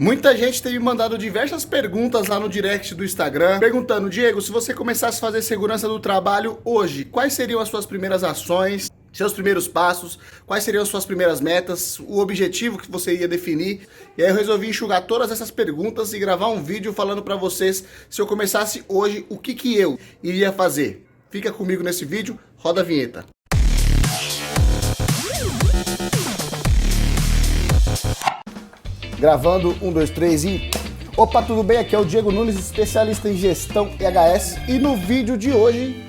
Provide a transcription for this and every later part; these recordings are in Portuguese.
Muita gente tem me mandado diversas perguntas lá no direct do Instagram, perguntando: Diego, se você começasse a fazer segurança do trabalho hoje, quais seriam as suas primeiras ações, seus primeiros passos, quais seriam as suas primeiras metas, o objetivo que você ia definir? E aí eu resolvi enxugar todas essas perguntas e gravar um vídeo falando pra vocês, se eu começasse hoje, o que eu iria fazer. Fica comigo nesse vídeo, roda a vinheta. Gravando, 1, 2, 3 e... Opa, tudo bem? Aqui é o Diego Nunes, especialista em gestão EHS. E no vídeo de hoje...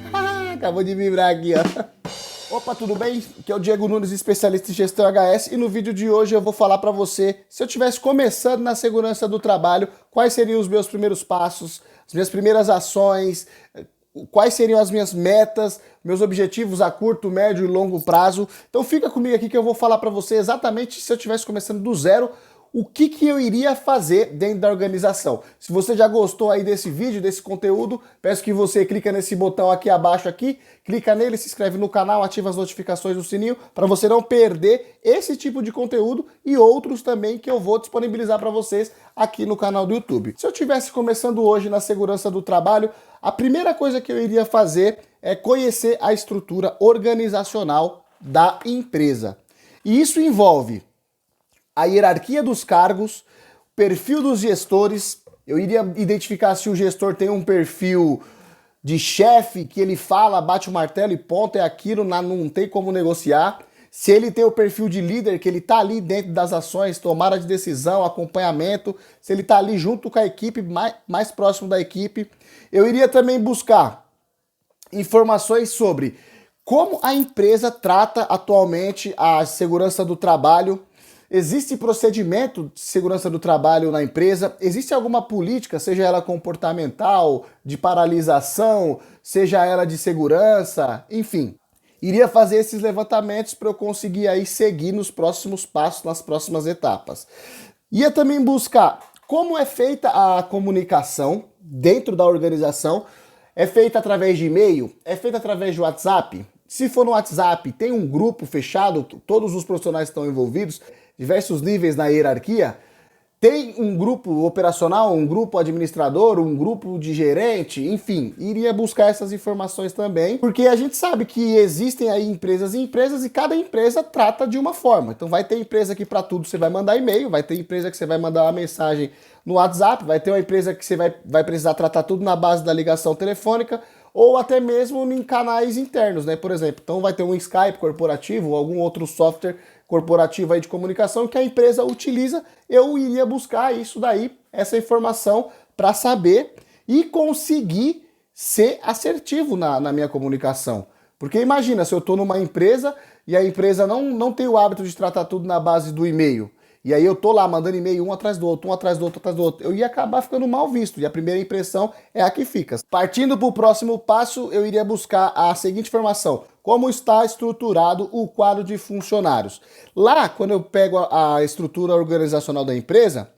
acabou de vibrar aqui, ó. Opa, tudo bem? Aqui é o Diego Nunes, especialista em gestão EHS. E no vídeo de hoje eu vou falar para você, se eu estivesse começando na segurança do trabalho, quais seriam os meus primeiros passos, as minhas primeiras ações, quais seriam as minhas metas, meus objetivos a curto, médio e longo prazo. Então fica comigo aqui que eu vou falar para você exatamente se eu estivesse começando do zero, o que eu iria fazer dentro da organização. Se você já gostou aí desse vídeo, desse conteúdo, peço que você clica nesse botão aqui abaixo aqui, clica nele, se inscreve no canal, ativa as notificações do sininho para você não perder esse tipo de conteúdo e outros também que eu vou disponibilizar para vocês aqui no canal do YouTube. Se eu estivesse começando hoje na segurança do trabalho, a primeira coisa que eu iria fazer é conhecer a estrutura organizacional da empresa. E isso envolve a hierarquia dos cargos, perfil dos gestores. Eu iria identificar se o gestor tem um perfil de chefe, que ele fala, bate o martelo e ponto, é aquilo, não tem como negociar. Se ele tem o perfil de líder, que ele tá ali dentro das ações, tomada de decisão, acompanhamento, se ele tá ali junto com a equipe, mais próximo da equipe. Eu iria também buscar informações sobre como a empresa trata atualmente a segurança do trabalho. Existe procedimento de segurança do trabalho na empresa? Existe alguma política, seja ela comportamental, de paralisação, seja ela de segurança, enfim. Iria fazer esses levantamentos para eu conseguir aí seguir nos próximos passos, nas próximas etapas. Ia também buscar como é feita a comunicação dentro da organização. É feita através de e-mail? É feita através de WhatsApp? Se for no WhatsApp, tem um grupo fechado, todos os profissionais estão envolvidos, diversos níveis na hierarquia, tem um grupo operacional, um grupo administrador, um grupo de gerente, enfim, iria buscar essas informações também, porque a gente sabe que existem aí empresas e empresas e cada empresa trata de uma forma. Então vai ter empresa que para tudo você vai mandar e-mail, vai ter empresa que você vai mandar uma mensagem no WhatsApp, vai ter uma empresa que você vai precisar tratar tudo na base da ligação telefônica, ou até mesmo em canais internos, né? Por exemplo, então vai ter um Skype corporativo ou algum outro software corporativo aí de comunicação que a empresa utiliza. Eu iria buscar isso daí, essa informação, para saber e conseguir ser assertivo na minha comunicação. Porque imagina, se eu estou numa empresa e a empresa não tem o hábito de tratar tudo na base do e-mail, e aí eu tô lá mandando e-mail um atrás do outro, um atrás do outro, atrás do outro, eu ia acabar ficando mal visto, e a primeira impressão é a que fica. Partindo para o próximo passo, eu iria buscar a seguinte informação: como está estruturado o quadro de funcionários. Lá, quando eu pego a estrutura organizacional da empresa,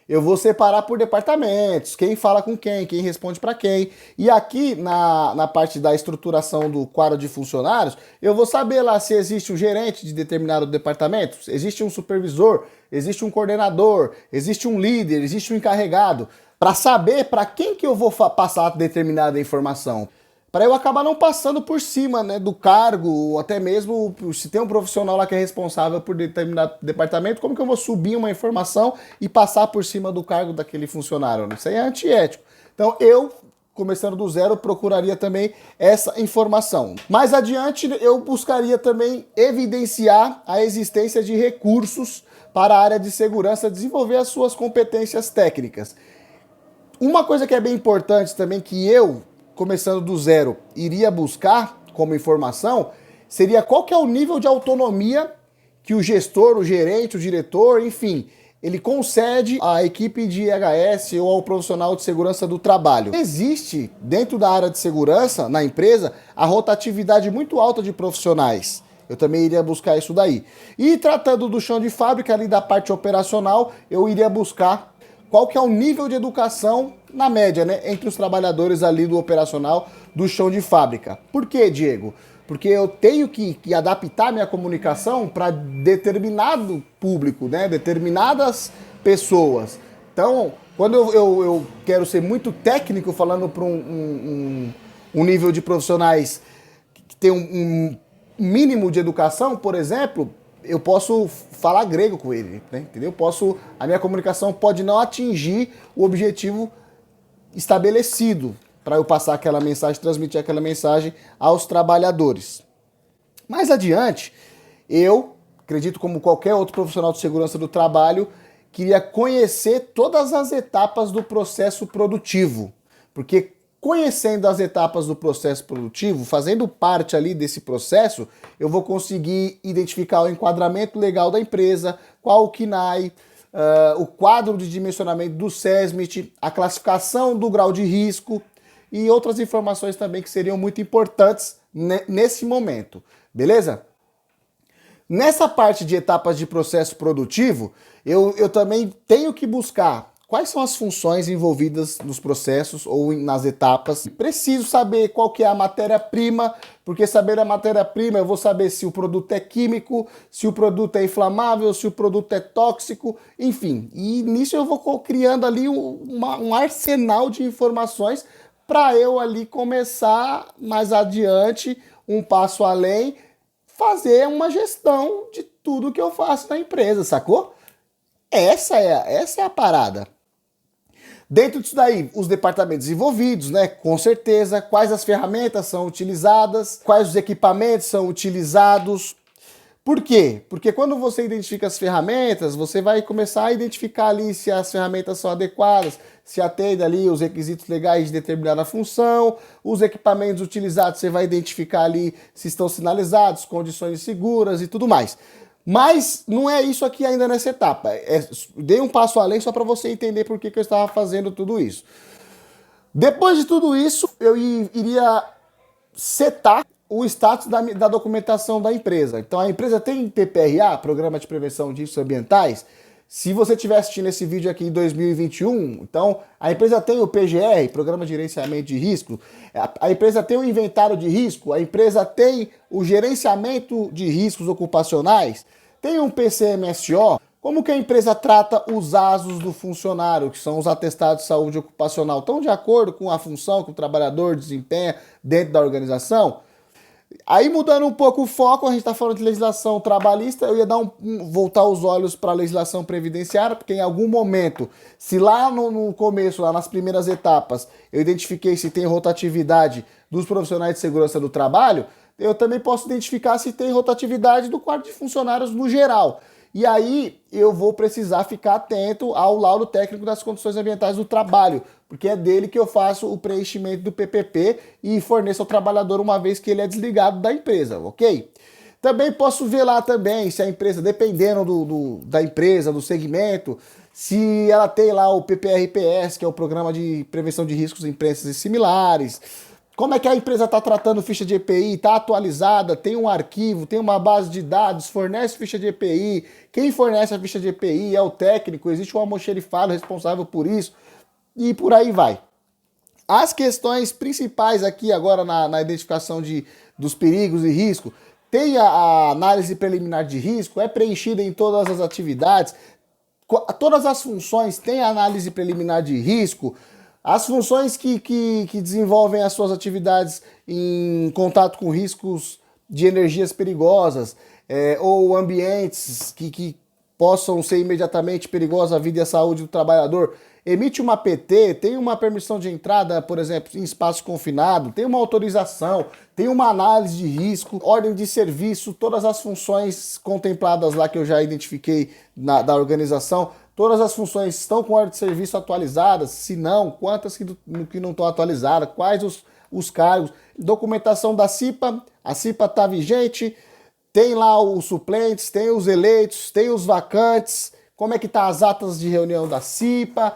eu vou separar por departamentos, quem fala com quem responde para quem. E aqui na parte da estruturação do quadro de funcionários, eu vou saber lá se existe um gerente de determinado departamento, existe um supervisor, existe um coordenador, existe um líder, existe um encarregado, para saber para quem que eu vou passar determinada informação. Para eu acabar não passando por cima, né, do cargo, ou até mesmo se tem um profissional lá que é responsável por determinado departamento, como que eu vou subir uma informação e passar por cima do cargo daquele funcionário? Isso aí é antiético. Então eu, começando do zero, procuraria também essa informação. Mais adiante, eu buscaria também evidenciar a existência de recursos para a área de segurança, desenvolver as suas competências técnicas. Uma coisa que é bem importante também, que eu, começando do zero, iria buscar como informação, seria qual que é o nível de autonomia que o gestor, o gerente, o diretor, enfim, ele concede à equipe de EHS ou ao profissional de segurança do trabalho. Existe, dentro da área de segurança, na empresa, a rotatividade muito alta de profissionais. Eu também iria buscar isso daí. E tratando do chão de fábrica, ali da parte operacional, eu iria buscar qual que é o nível de educação, na média, né, entre os trabalhadores ali do operacional do chão de fábrica. Por quê, Diego? Porque eu tenho que adaptar minha comunicação para determinado público, né, determinadas pessoas. Então, quando eu quero ser muito técnico, falando para um nível de profissionais que tem um mínimo de educação, por exemplo, eu posso falar grego com ele, né? Entendeu? A minha comunicação pode não atingir o objetivo estabelecido para eu passar aquela mensagem, transmitir aquela mensagem aos trabalhadores. Mais adiante, eu acredito, como qualquer outro profissional de segurança do trabalho, queria conhecer todas as etapas do processo produtivo, porque conhecendo as etapas do processo produtivo, fazendo parte ali desse processo, eu vou conseguir identificar o enquadramento legal da empresa, qual o KNAI, o quadro de dimensionamento do SESMIT, a classificação do grau de risco e outras informações também que seriam muito importantes nesse momento, beleza? Nessa parte de etapas de processo produtivo, eu também tenho que buscar quais são as funções envolvidas nos processos ou nas etapas. Preciso saber qual que é a matéria-prima, porque saber a matéria-prima eu vou saber se o produto é químico, se o produto é inflamável, se o produto é tóxico, enfim. E nisso eu vou criando ali um arsenal de informações para eu ali começar mais adiante, um passo além, fazer uma gestão de tudo que eu faço na empresa, sacou? Essa é a parada. Dentro disso daí, os departamentos envolvidos, né? Com certeza, quais as ferramentas são utilizadas, quais os equipamentos são utilizados. Por quê? Porque quando você identifica as ferramentas, você vai começar a identificar ali se as ferramentas são adequadas, se atende ali os requisitos legais de determinada função, os equipamentos utilizados você vai identificar ali se estão sinalizados, condições seguras e tudo mais. Mas não é isso aqui ainda nessa etapa. Dei um passo além só para você entender por que eu estava fazendo tudo isso. Depois de tudo isso, eu iria setar o status da documentação da empresa. Então a empresa tem PPRA, Programa de Prevenção de Riscos Ambientais. Se você estiver assistindo esse vídeo aqui em 2021, então a empresa tem o PGR, Programa de Gerenciamento de Risco, a empresa tem o inventário de risco, a empresa tem o gerenciamento de riscos ocupacionais, tem um PCMSO. Como que a empresa trata os ASOS do funcionário, que são os atestados de saúde ocupacional? Estão de acordo com a função que o trabalhador desempenha dentro da organização? Aí mudando um pouco o foco, a gente está falando de legislação trabalhista, eu ia voltar os olhos para a legislação previdenciária, porque em algum momento, se lá no começo, lá nas primeiras etapas, eu identifiquei se tem rotatividade dos profissionais de segurança do trabalho, eu também posso identificar se tem rotatividade do quadro de funcionários no geral. E aí eu vou precisar ficar atento ao laudo técnico das condições ambientais do trabalho, porque é dele que eu faço o preenchimento do PPP e forneço ao trabalhador uma vez que ele é desligado da empresa, ok? Também posso ver lá também se a empresa, dependendo da empresa, do segmento, se ela tem lá o PPRPS, que é o Programa de Prevenção de Riscos em Empresas e Similares. Como é que a empresa está tratando ficha de EPI? Está atualizada? Tem um arquivo? Tem uma base de dados? Fornece ficha de EPI? Quem fornece a ficha de EPI é o técnico? Existe um almoxerifado responsável por isso? E por aí vai. As questões principais aqui agora na identificação dos perigos e risco, tem a análise preliminar de risco, é preenchida em todas as atividades, todas as funções têm análise preliminar de risco. As funções que desenvolvem as suas atividades em contato com riscos de energias perigosas ou ambientes que possam ser imediatamente perigosos à vida e à saúde do trabalhador, emite uma PT, tem uma permissão de entrada, por exemplo, em espaço confinado, tem uma autorização, tem uma análise de risco, ordem de serviço, todas as funções contempladas lá que eu já identifiquei da organização. Todas as funções estão com ordem de serviço atualizadas? Se não, quantas que não estão atualizadas? Quais os cargos? Documentação da CIPA, a CIPA está vigente, tem lá os suplentes, tem os eleitos, tem os vacantes, como é que tá as atas de reunião da CIPA,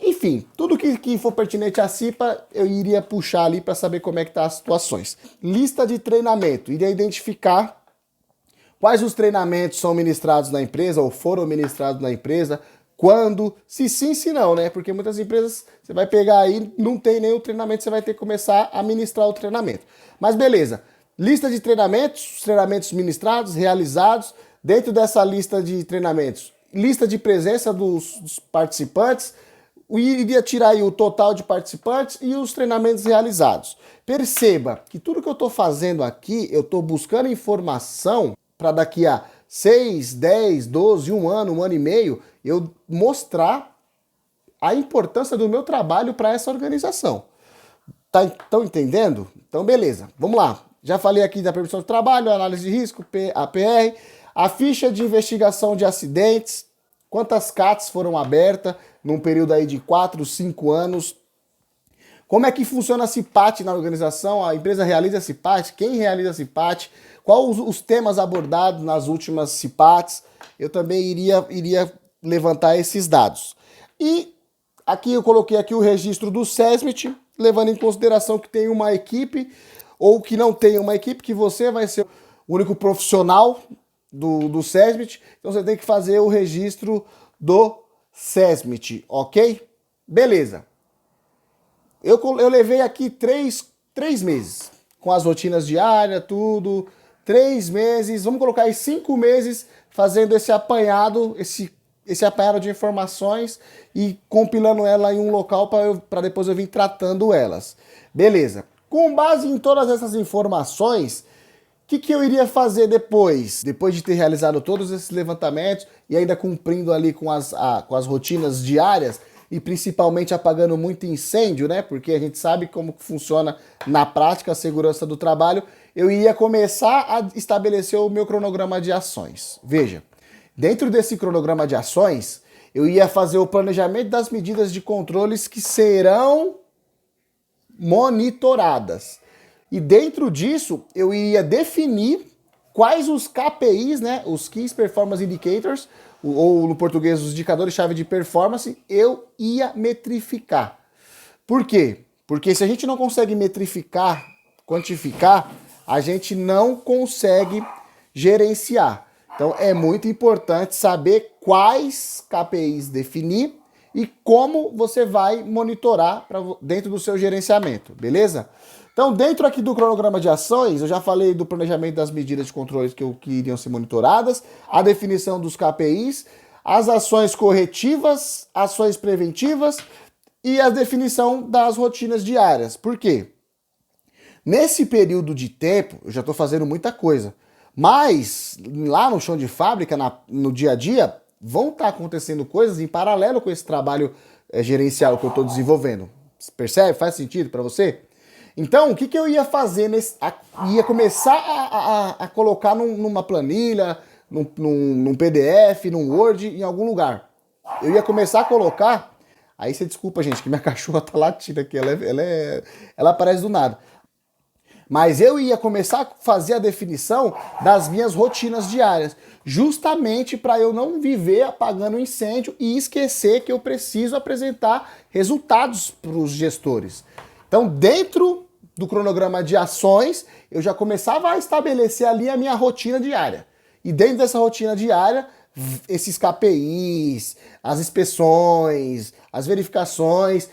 enfim, tudo que for pertinente à CIPA eu iria puxar ali para saber como é que tá as situações. Lista de treinamento, iria identificar quais os treinamentos são ministrados na empresa ou foram ministrados na empresa, quando, se sim, se não, né? Porque muitas empresas você vai pegar aí, não tem nenhum treinamento, você vai ter que começar a ministrar o treinamento. Mas beleza, lista de treinamentos, os treinamentos ministrados, realizados. Dentro dessa lista de treinamentos, lista de presença dos participantes, iria tirar aí o total de participantes e os treinamentos realizados. Perceba que tudo que eu estou fazendo aqui, eu estou buscando informação para daqui a 6, 10, 12, um ano e meio, eu mostrar a importância do meu trabalho para essa organização. Estão entendendo? Então, beleza. Vamos lá. Já falei aqui da permissão de trabalho, análise de risco, APR, a ficha de investigação de acidentes, quantas CATs foram abertas num período aí de 4, 5 anos, como é que funciona a CIPAT na organização, a empresa realiza a CIPAT, quem realiza a CIPAT, quais os temas abordados nas últimas CIPATs, eu também iria levantar esses dados. E aqui eu coloquei aqui o registro do SESMIT, levando em consideração que tem uma equipe ou que não tem uma equipe, que você vai ser o único profissional do SESMIT, então você tem que fazer o registro do SESMIT, ok? Beleza. Eu levei aqui três meses, com as rotinas diárias, tudo, 3 meses, vamos colocar aí 5 meses fazendo esse apanhado, esse apanhado de informações e compilando ela em um local para depois eu vir tratando elas. Beleza. Com base em todas essas informações, o que eu iria fazer depois de ter realizado todos esses levantamentos e ainda cumprindo ali com as rotinas diárias e principalmente apagando muito incêndio, né? Porque a gente sabe como funciona na prática a segurança do trabalho. Eu iria começar a estabelecer o meu cronograma de ações. Veja, dentro desse cronograma de ações, eu ia fazer o planejamento das medidas de controles que serão monitoradas. E dentro disso, eu iria definir quais os KPIs, né, os Key Performance Indicators, ou no português, os indicadores-chave de performance, eu ia metrificar. Por quê? Porque se a gente não consegue metrificar, quantificar, a gente não consegue gerenciar. Então é muito importante saber quais KPIs definir e como você vai monitorar dentro do seu gerenciamento, beleza? Então, dentro aqui do cronograma de ações, eu já falei do planejamento das medidas de controle que iriam ser monitoradas, a definição dos KPIs, as ações corretivas, ações preventivas e a definição das rotinas diárias. Por quê? Nesse período de tempo, eu já estou fazendo muita coisa, mas lá no chão de fábrica, no dia a dia, vão estar acontecendo coisas em paralelo com esse trabalho gerencial que eu estou desenvolvendo. Percebe? Faz sentido para você? Então, o que eu ia fazer? Ia começar a colocar numa planilha, num PDF, num Word, em algum lugar. Eu ia começar a colocar... Aí você desculpa, gente, que minha cachorra tá latindo aqui, ela aparece do nada. Mas eu ia começar a fazer a definição das minhas rotinas diárias, justamente para eu não viver apagando incêndio e esquecer que eu preciso apresentar resultados para os gestores. Então, dentro do cronograma de ações, eu já começava a estabelecer ali a minha rotina diária. E dentro dessa rotina diária, esses KPIs, as inspeções, as verificações,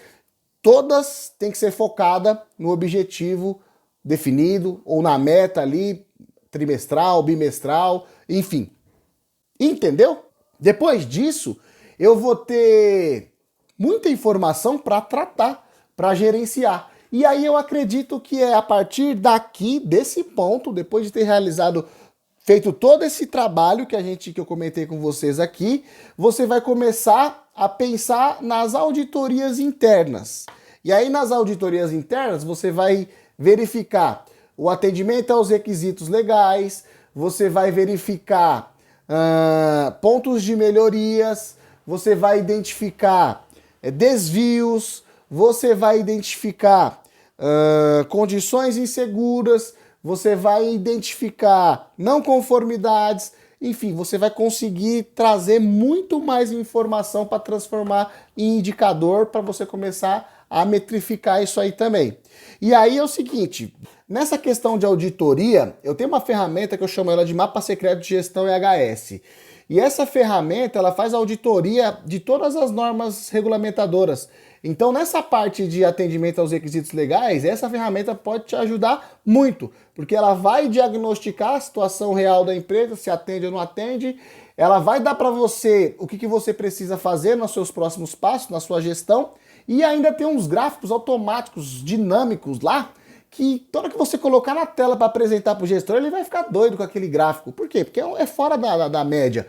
todas têm que ser focadas no objetivo definido ou na meta ali, trimestral, bimestral, enfim. Entendeu? Depois disso, eu vou ter muita informação para tratar, para gerenciar. E aí eu acredito que é a partir daqui, desse ponto, depois de ter feito todo esse trabalho que eu comentei com vocês aqui, você vai começar a pensar nas auditorias internas. E aí nas auditorias internas você vai verificar o atendimento aos requisitos legais, você vai verificar pontos de melhorias, você vai identificar desvios, você vai identificar condições inseguras, você vai identificar não conformidades, enfim, você vai conseguir trazer muito mais informação para transformar em indicador para você começar a metrificar isso aí também. E aí é o seguinte, nessa questão de auditoria, eu tenho uma ferramenta que eu chamo ela de Mapa Secreto de Gestão EHS. E essa ferramenta, ela faz auditoria de todas as normas regulamentadoras. Então, nessa parte de atendimento aos requisitos legais, essa ferramenta pode te ajudar muito, porque ela vai diagnosticar a situação real da empresa, se atende ou não atende, Ela vai dar para você o que você precisa fazer nos seus próximos passos, na sua gestão, e ainda tem uns gráficos automáticos, dinâmicos lá, que toda que você colocar na tela para apresentar para o gestor, ele vai ficar doido com aquele gráfico. Por quê? Porque é fora da média.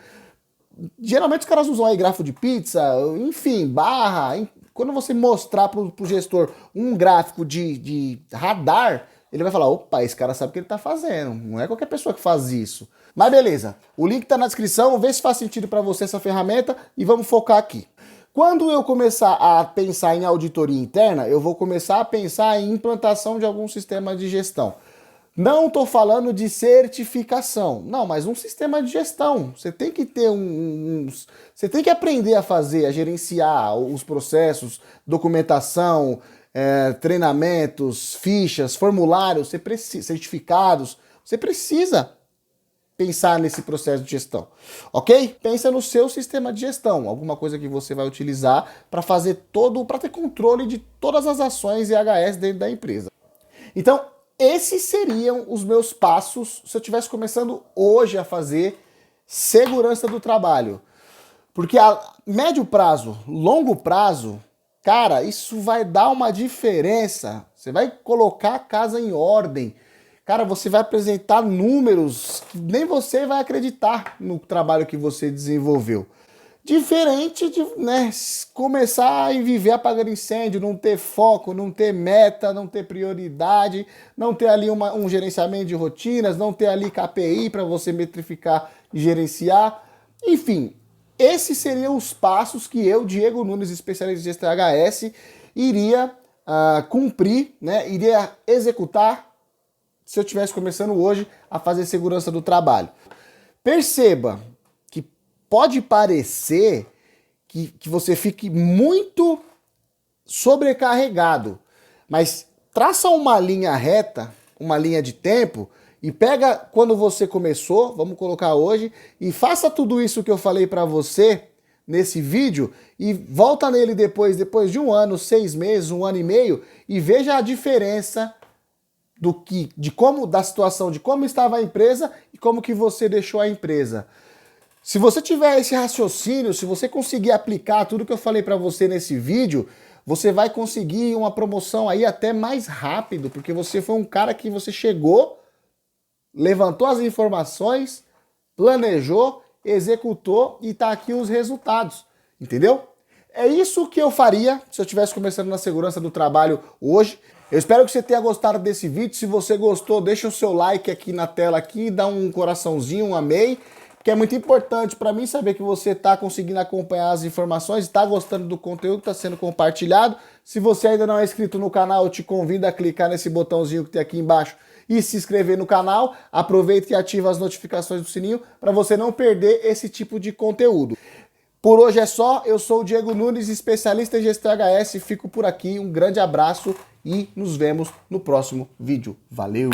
Geralmente os caras usam aí gráfico de pizza, enfim, barra. Quando você mostrar para o gestor um gráfico de radar, ele vai falar, opa, esse cara sabe o que ele tá fazendo. Não é qualquer pessoa que faz isso. Mas beleza, o link tá na descrição, vê se faz sentido para você essa ferramenta e vamos focar aqui. Quando eu começar a pensar em auditoria interna, eu vou começar a pensar em implantação de algum sistema de gestão. Não estou falando de certificação, não, mas um sistema de gestão. Você tem que ter você tem que aprender a fazer, a gerenciar os processos, documentação, treinamentos, fichas, formulários, certificados. Você precisa pensar nesse processo de gestão, ok? Pensa no seu sistema de gestão, alguma coisa que você vai utilizar para para ter controle de todas as ações IHS dentro da empresa. Então, esses seriam os meus passos se eu estivesse começando hoje a fazer segurança do trabalho. Porque a médio prazo, longo prazo, cara, isso vai dar uma diferença. Você vai colocar a casa em ordem. Cara, você vai apresentar números que nem você vai acreditar no trabalho que você desenvolveu. Diferente de começar a viver apagando incêndio, não ter foco, não ter meta, não ter prioridade, não ter ali um gerenciamento de rotinas, não ter ali KPI para você metrificar e gerenciar. Enfim, esses seriam os passos que eu, Diego Nunes, especialista em gestão IHS, iria cumprir, iria executar se eu estivesse começando hoje a fazer segurança do trabalho. Perceba que pode parecer que você fique muito sobrecarregado, mas traça uma linha reta, uma linha de tempo, e pega quando você começou, vamos colocar hoje, e faça tudo isso que eu falei para você nesse vídeo, e volta nele depois de 1 ano, 6 meses, 1 ano e meio, e veja a diferença da situação, de como estava a empresa e como que você deixou a empresa. Se você tiver esse raciocínio, se você conseguir aplicar tudo que eu falei para você nesse vídeo, você vai conseguir uma promoção aí até mais rápido, porque você foi um cara que você chegou, levantou as informações, planejou, executou e tá aqui os resultados, entendeu? É isso que eu faria se eu estivesse começando na segurança do trabalho hoje. Eu espero que você tenha gostado desse vídeo. Se você gostou, deixa o seu like aqui na tela aqui, dá um coraçãozinho, um amei, que é muito importante para mim saber que você está conseguindo acompanhar as informações, está gostando do conteúdo que está sendo compartilhado. Se você ainda não é inscrito no canal, eu te convido a clicar nesse botãozinho que tem aqui embaixo e se inscrever no canal. Aproveita e ativa as notificações do sininho para você não perder esse tipo de conteúdo. Por hoje é só, eu sou o Diego Nunes, especialista em gestão IHS, fico por aqui, um grande abraço e nos vemos no próximo vídeo. Valeu!